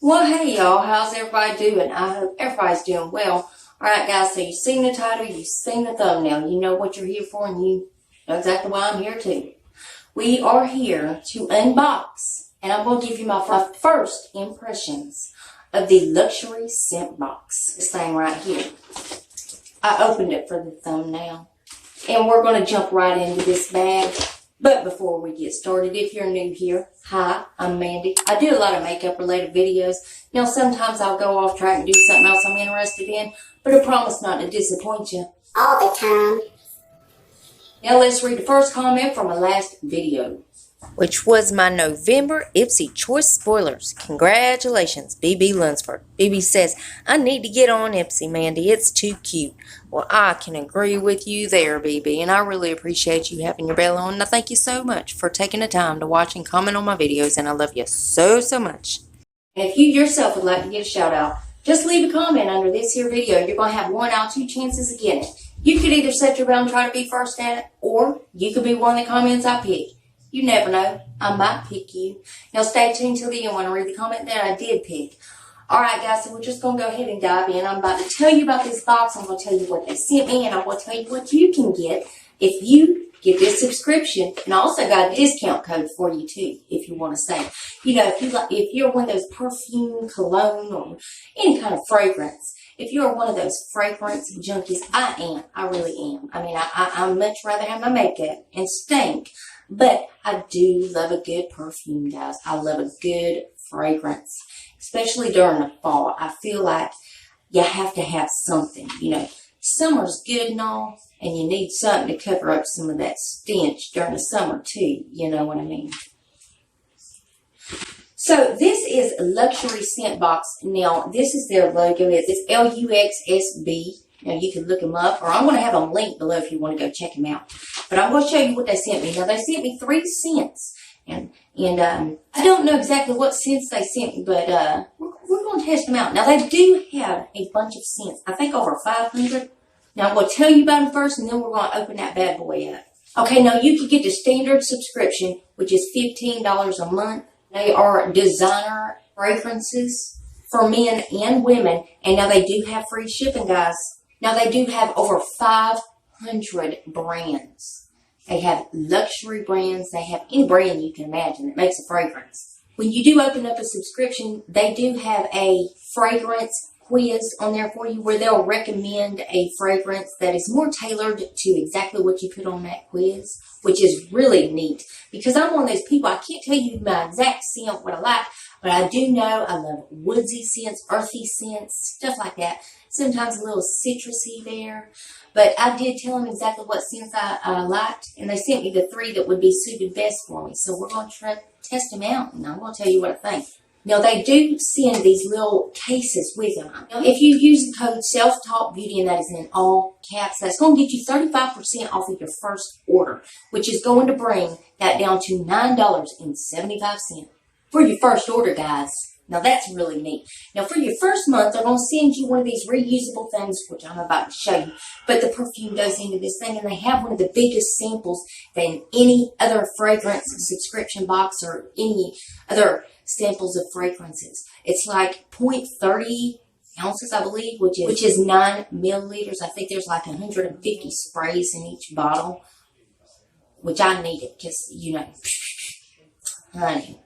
Well, hey y'all, how's everybody doing? I hope everybody's doing well. Alright guys, so you've seen the title, you've seen the thumbnail, you know what you're here for, and you know exactly why I'm here too. We are here to unbox, and I'm going to give you my first impressions of the luxury scent box. This thing right here. I opened it for the thumbnail, and we're going to jump right into this bag. But before we get started, if you're new here, hi, I'm Mandy. I do a lot of makeup related videos. Now sometimes I'll go off track and do something else I'm interested in, but I promise not to disappoint you all the time. Now let's read the first comment from my last video, which was my November Ipsy Choice Spoilers. Congratulations, BB Lunsford. BB says, I need to get on Ipsy, Mandy. It's too cute. Well, I can agree with you there, BB, and I really appreciate you having your bell on. And I thank you so much for taking the time to watch and comment on my videos, and I love you so, so much. And if you yourself would like to get a shout out, just leave a comment under this here video. You're going to have 1 out of 2 chances of getting it. You could either set your bell and try to be first at it, or you could be one of the comments I pick. You never know. I might pick you. Now stay tuned till the end when I read the comment that I did pick. Alright guys, so we're just going to go ahead and dive in. I'm about to tell you about this box. I'm going to tell you what they sent me, and I'm going to tell you what you can get if you get this subscription. And I also got a discount code for you too, if you want to save. You know, if you're one of those perfume, cologne, or any kind of fragrance, if you're one of those fragrance junkies, I am. I really am. I mean, I much rather have my makeup and stink. But I do love a good perfume, guys. I love a good fragrance, especially during the fall. I feel like you have to have something. You know, summer's good and all, and you need something to cover up some of that stench during the summer too. You know what I mean? So this is a luxury scent box. Now, this is their logo. It's LUXSB. Now, you can look them up, or I'm going to have them linked below if you want to go check them out. But I'm going to show you what they sent me. Now, they sent me 3 scents. And I don't know exactly what scents they sent me, but we're going to test them out. Now, they do have a bunch of scents. I think over 500. Now, I'm going to tell you about them first, and then we're going to open that bad boy up. Okay, now you can get the standard subscription, which is $15 a month. They are designer fragrances for men and women. And now they do have free shipping, guys. Now, they do have over 500 brands. They have luxury brands. They have any brand you can imagine that makes a fragrance. When you do open up a subscription, they do have a fragrance quiz on there for you where they'll recommend a fragrance that is more tailored to exactly what you put on that quiz, which is really neat. Because I'm one of those people, I can't tell you my exact scent, what I like, but I do know I love woodsy scents, earthy scents, stuff like that. Sometimes a little citrusy there. But I did tell them exactly what scents I liked, and they sent me the 3 that would be suited best for me. So we're going to test them out, and I'm going to tell you what I think. Now, they do send these little cases with them. Now, if you use the code SelfTaught Beauty, and that is in all caps, that's going to get you 35% off of your first order, which is going to bring that down to $9.75 for your first order, guys. Now, that's really neat. Now, for your first month, they're going to send you one of these reusable things, which I'm about to show you. But the perfume goes into this thing, and they have one of the biggest samples than any other fragrance subscription box or any other samples of fragrances. It's like 0.30 ounces, I believe, which is 9 milliliters. I think there's like 150 sprays in each bottle, which I need it because, you know, honey.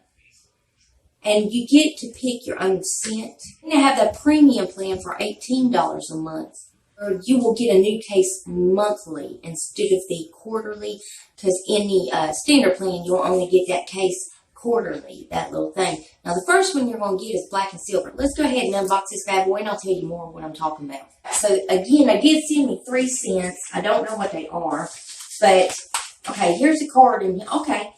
And you get to pick your own scent. And they have the premium plan for $18 a month. Or you will get a new case monthly instead of the quarterly. Because in the standard plan, you'll only get that case quarterly, that little thing. Now, the first one you're going to get is black and silver. Let's go ahead and unbox this bad boy, and I'll tell you more what I'm talking about. So, again, they did send me 3 scents. I don't know what they are. But, okay, here's a card in here. Okay.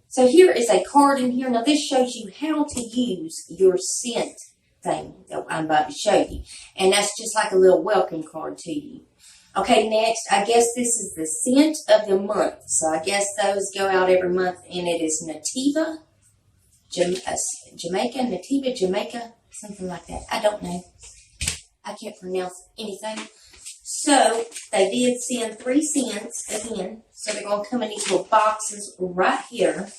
So here is a card in here. Now, this shows you how to use your scent thing that I'm about to show you. And that's just like a little welcome card to you. Okay, next, I guess this is the scent of the month. So I guess those go out every month. And it is Nativa, Jamaica, something like that. I don't know. I can't pronounce anything. So they did send 3 scents again. So they're going to come in these little boxes right here.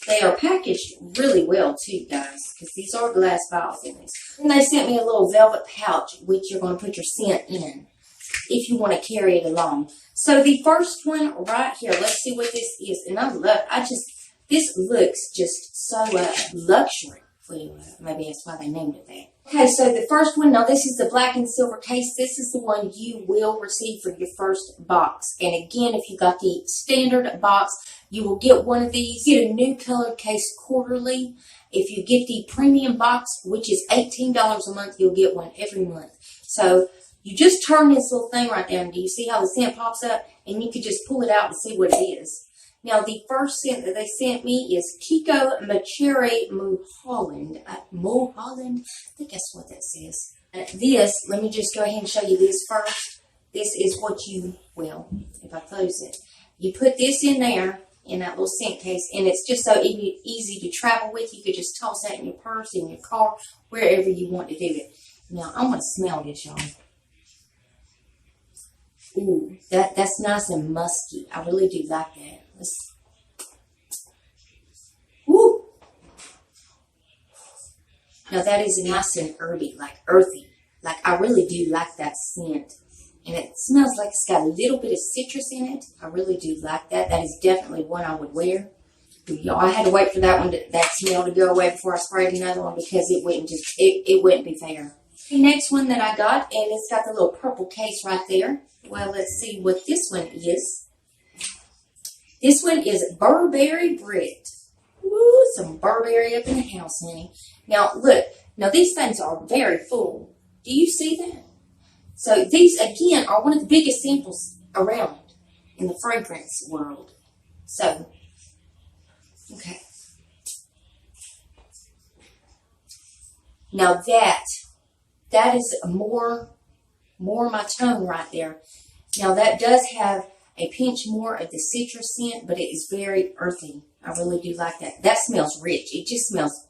They are packaged really well too, guys, because these are glass vials in this. And they sent me a little velvet pouch, which you're going to put your scent in if you want to carry it along. So the first one right here, let's see what this is. And this looks just so luxury. Well, maybe that's why they named it that. Okay, so the first one, now this is the black and silver case. This is the one you will receive for your first box. And again, if you got the standard box, you will get one of these. Get a new colored case quarterly. If you get the premium box, which is $18 a month, you'll get one every month. So you just turn this little thing right there, and do you see how the scent pops up? And you can just pull it out and see what it is. Now, the first scent that they sent me is Kiko Machere Mulholland. Mulholland? I think that's what that says. Let me just go ahead and show you this first. This is what well, if I close it, you put this in there, in that little scent case, and it's just so easy to travel with. You could just toss that in your purse, in your car, wherever you want to do it. Now, I'm going to smell this, y'all. Ooh, that's nice and musky. I really do like that. Woo! Now that is nice and herby, like earthy. Like I really do like that scent. And it smells like it's got a little bit of citrus in it. I really do like that. That is definitely one I would wear. Y'all, I had to wait for that smell to go away before I sprayed another one because it wouldn't be fair. The next one that I got, and it's got the little purple case right there. Well, let's see what this one is. This one is Burberry Brit. Woo, some Burberry up in the house, honey. Now, look. Now, these things are very full. Do you see that? So, these, again, are one of the biggest samples around in the fragrance world. So, okay. Now, that is more my tone right there. Now, that does have a pinch more of the citrus scent, but it is very earthy. I really do like that. That smells rich. It just smells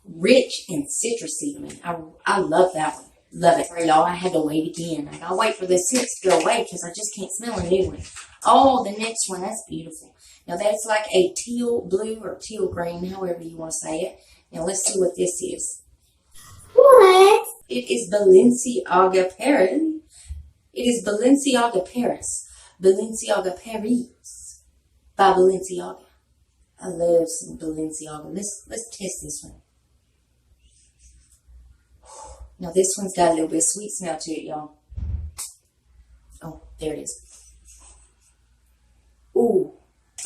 rich and citrusy to me. I love that one. Love it. Y'all, I had to wait again. I gotta wait for the scents to go away because I just can't smell a new one. Oh, the next one, that's beautiful. Now, that's like a teal blue or teal green, however you want to say it. Now, let's see what this is. What? It is Balenciaga Paris. It is Balenciaga Paris. Balenciaga Paris by Balenciaga. I love some Balenciaga. Let's test this one. Now this one's got a little bit of sweet smell to it, y'all. Oh, there it is. Ooh.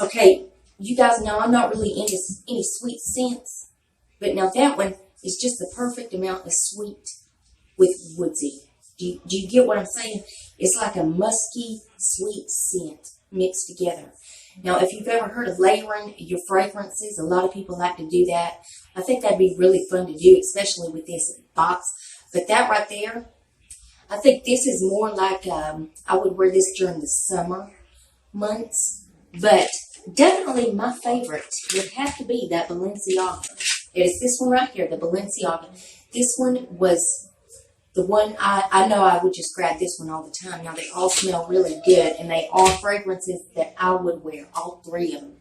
Okay, you guys know I'm not really into any sweet scents, but now that one is just the perfect amount of sweet with woodsy. Do you get what I'm saying? It's like a musky, sweet scent mixed together. Now, if you've ever heard of layering your fragrances, a lot of people like to do that. I think that'd be really fun to do, especially with this box. But that right there, I think this is more like, I would wear this during the summer months. But definitely my favorite would have to be that Balenciaga. It is this one right here, the Balenciaga. This one was the one I know I would just grab this one all the time. Now, they all smell really good, and they are fragrances that I would wear, all three of them.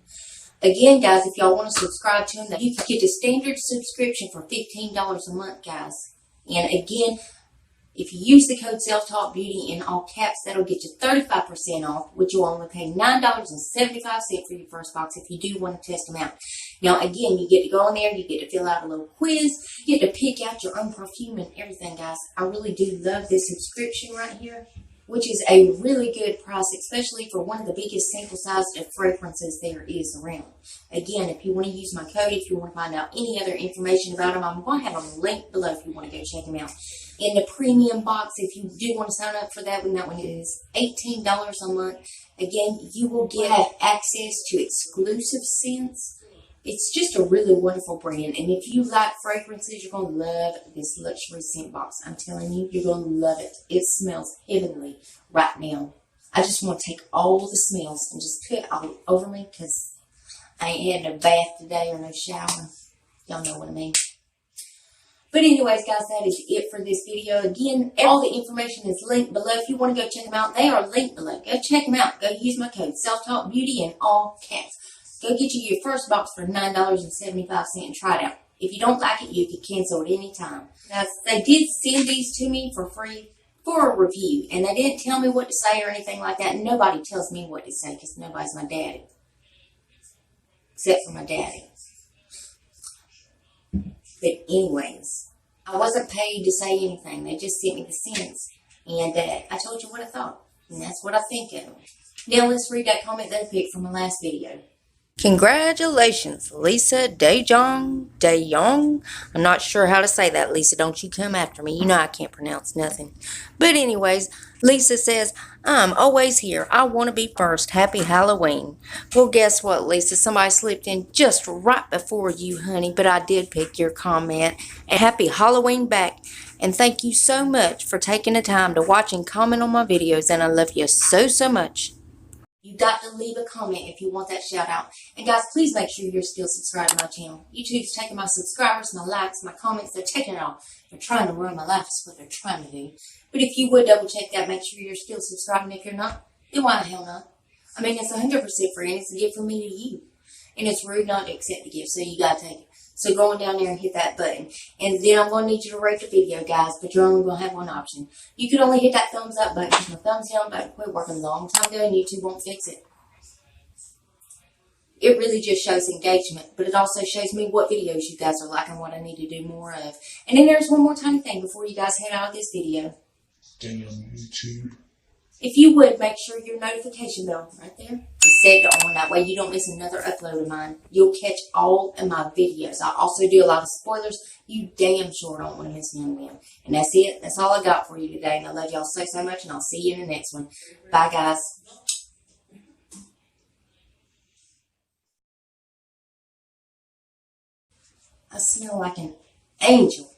Again, guys, if y'all want to subscribe to them, you can get a standard subscription for $15 a month, guys. And again, if you use the code SelfTaught Beauty in all caps, that'll get you 35% off, which you'll only pay $9.75 for your first box if you do want to test them out. Now, again, you get to go in there, you get to fill out a little quiz, you get to pick out your own perfume and everything, guys. I really do love this subscription right here, which is a really good price, especially for one of the biggest sample sizes of fragrances there is around. Again, if you want to use my code, if you want to find out any other information about them, I'm going to have a link below if you want to go check them out. In the premium box, if you do want to sign up for that one is $18 a month. Again, you will have access to exclusive scents. It's just a really wonderful brand. And if you like fragrances, you're going to love this luxury scent box. I'm telling you, you're going to love it. It smells heavenly right now. I just want to take all the smells and just put it all over me because I ain't had no bath today or no shower. Y'all know what I mean. But anyways, guys, that is it for this video. Again, all the information is linked below. If you want to go check them out, they are linked below. Go check them out. Go use my code SelfTaught Beauty in all caps. Go get you your first box for $9.75 and try it out. If you don't like it, you can cancel it anytime. Now, they did send these to me for free for a review, and they didn't tell me what to say or anything like that. Nobody tells me what to say because nobody's my daddy. Except for my daddy. But anyways, I wasn't paid to say anything. They just sent me the scents. And I told you what I thought. And that's what I think of them. Now let's read that comment that I picked from my last video. Congratulations, Lisa DeYoung. I'm not sure how to say that, Lisa. Don't you come after me. You know I can't pronounce nothing. But anyways, Lisa says, I'm always here. I want to be first. Happy Halloween. Well, guess what, Lisa? Somebody slipped in just right before you, honey. But I did pick your comment. And happy Halloween back. And thank you so much for taking the time to watch and comment on my videos. And I love you so, so much. You got to leave a comment if you want that shout out. And guys, please make sure you're still subscribed to my channel. YouTube's taking my subscribers, my likes, my comments. They're taking it all. They're trying to ruin my life. That's what they're trying to do. But if you would double check that, make sure you're still subscribed. And if you're not, then why the hell not? I mean, it's 100% free and it's a gift from me to you. And it's rude not to accept the gift, so you got to take it. So go on down there and hit that button. And then I'm going to need you to rate the video, guys. But you're only going to have one option. You can only hit that thumbs up button. Because my thumbs down button quit working a long time ago and YouTube won't fix it. It really just shows engagement. But it also shows me what videos you guys are liking, what I need to do more of. And then there's one more tiny thing before you guys head out of this video. Stay on YouTube. If you would, make sure your notification bell right there is set on. That way you don't miss another upload of mine. You'll catch all of my videos. I also do a lot of spoilers. You damn sure don't want to miss none of them. And that's it. That's all I got for you today. And I love y'all so, so much. And I'll see you in the next one. Bye, guys. I smell like an angel.